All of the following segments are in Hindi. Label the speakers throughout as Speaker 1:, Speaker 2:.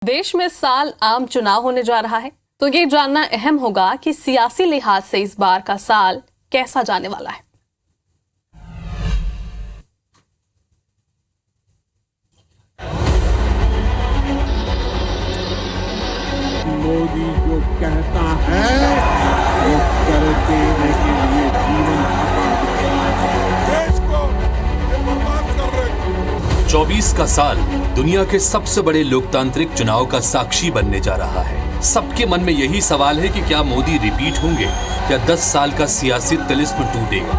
Speaker 1: देश में इस साल आम चुनाव होने जा रहा है, तो ये जानना अहम होगा कि सियासी लिहाज से इस बार का साल कैसा जाने वाला है।
Speaker 2: मोदी जो कहता है वो कर देने के लिए जीवन खपा
Speaker 3: देश को ये बर्बाद कर रहे।
Speaker 4: 24 का साल दुनिया के सबसे बड़े लोकतांत्रिक चुनाव का साक्षी बनने जा रहा है। सबके मन में यही सवाल है कि क्या मोदी रिपीट होंगे या 10 साल का सियासी तिलिस्म टूटेगा।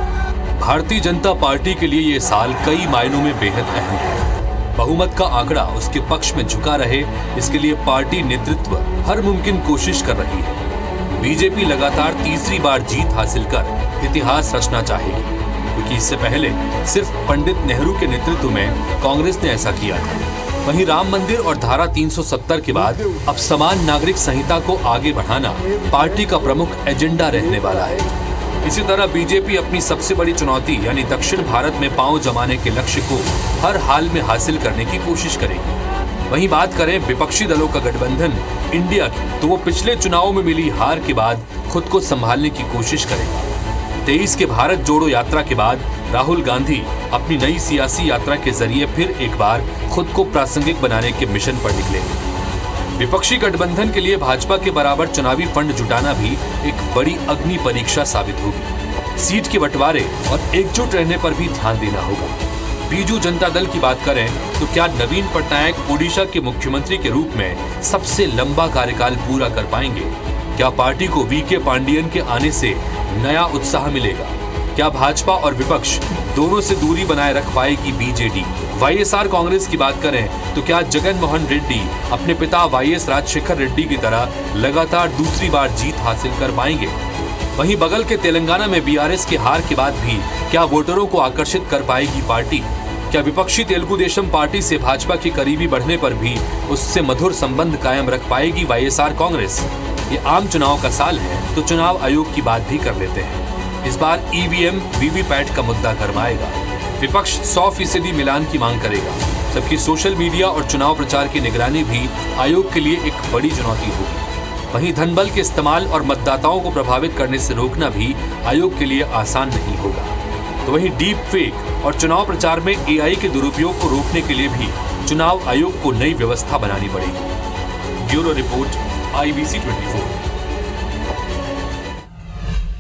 Speaker 4: भारतीय जनता पार्टी के लिए ये साल कई मायनों में बेहद अहम है। बहुमत का आंकड़ा उसके पक्ष में झुका रहे, इसके लिए पार्टी नेतृत्व हर मुमकिन कोशिश कर रही है। बीजेपी लगातार तीसरी बार जीत हासिल कर इतिहास रचना चाहेगी, क्योंकि इससे पहले सिर्फ पंडित नेहरू के नेतृत्व में कांग्रेस ने ऐसा किया था। वहीं राम मंदिर और धारा 370 के बाद अब समान नागरिक संहिता को आगे बढ़ाना पार्टी का प्रमुख एजेंडा रहने वाला है। इसी तरह बीजेपी अपनी सबसे बड़ी चुनौती यानी दक्षिण भारत में पांव जमाने के लक्ष्य को हर हाल में हासिल करने की कोशिश करेगी। वहीं बात करें विपक्षी दलों का गठबंधन इंडिया की, तो वो पिछले चुनाव में मिली हार के बाद खुद को संभालने की कोशिश करेगा। 23 के भारत जोड़ो यात्रा के बाद राहुल गांधी अपनी नई सियासी यात्रा के जरिए फिर एक बार खुद को प्रासंगिक बनाने के मिशन पर निकलेंगे। विपक्षी गठबंधन के लिए भाजपा के बराबर चुनावी फंड जुटाना भी एक बड़ी अग्नि परीक्षा साबित होगी। सीट के बंटवारे और एकजुट रहने पर भी ध्यान देना होगा। बीजू जनता दल की बात करें तो क्या नवीन पटनायक ओडिशा के मुख्यमंत्री के रूप में सबसे लंबा कार्यकाल पूरा कर पाएंगे? क्या पार्टी को वीके पांडियन के आने से नया उत्साह मिलेगा? क्या भाजपा और विपक्ष दोनों से दूरी बनाए रख पाएगी बीजेडी? वाईएसआर कांग्रेस की बात करें तो क्या जगन मोहन रेड्डी अपने पिता वाईएस राजशेखर रेड्डी की तरह लगातार दूसरी बार जीत हासिल कर पाएंगे? वहीं बगल के तेलंगाना में बीआरएस के हार के बाद भी क्या वोटरों को आकर्षित कर पाएगी पार्टी? क्या विपक्षी तेलुगु देशम पार्टी से भाजपा के करीबी बढ़ने पर भी उससे मधुर संबंध कायम रख पाएगी वाईएसआर कांग्रेस? ये आम चुनाव का साल है, तो चुनाव आयोग की बात भी कर लेते हैं। इस बार ईवीएम वीवीपैट का मुद्दा गरमाएगा। विपक्ष 100% मिलान की मांग करेगा, जबकि सोशल मीडिया और चुनाव प्रचार की निगरानी भी आयोग के लिए एक बड़ी चुनौती होगी। वहीं धनबल के इस्तेमाल और मतदाताओं को प्रभावित करने से रोकना भी आयोग के लिए आसान नहीं होगा। तो वहीं डीप फेक और चुनाव प्रचार में एआई के दुरुपयोग को रोकने के लिए भी चुनाव आयोग को नई व्यवस्था बनानी पड़ेगी। Bureau report IBC 24।